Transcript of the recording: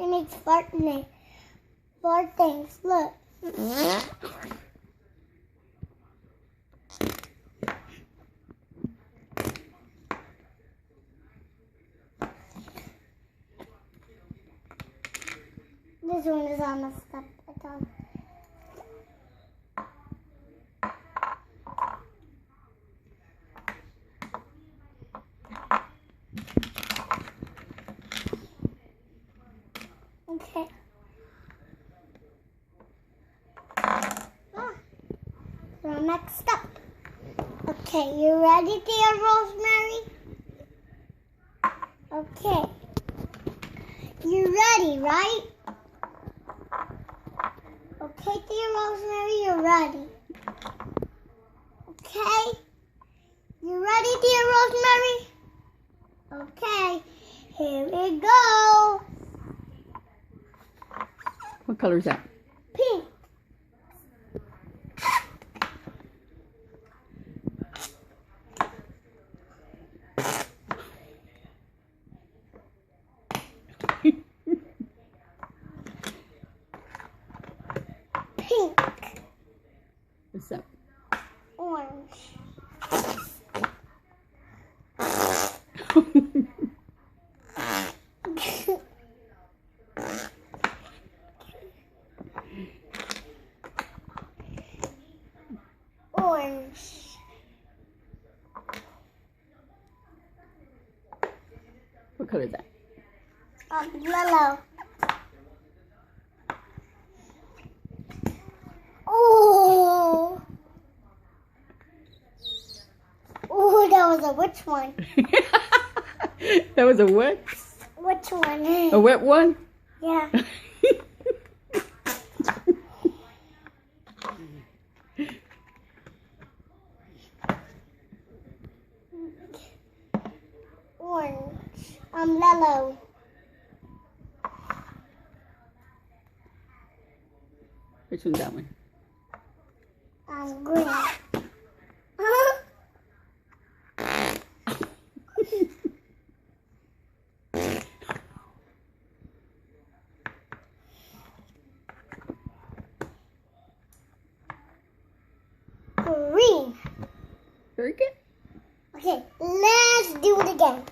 It makes fart things. Look. This one is all messed up. Okay. So next up. Okay, you ready, dear Rosemary? Okay. You ready, right? Okay, dear Rosemary, you're ready. Okay? You ready, dear Rosemary? Okay, here we go. What color is that? Pink. Pink. What's that? Orange. Orange. What color is that? Yellow. Oh. Oh, that was a which one? That was a what? Which one? A wet one? Yeah. Orange. Yellow. Which one's that one? Green. Green. Very good. Okay, let's do it again.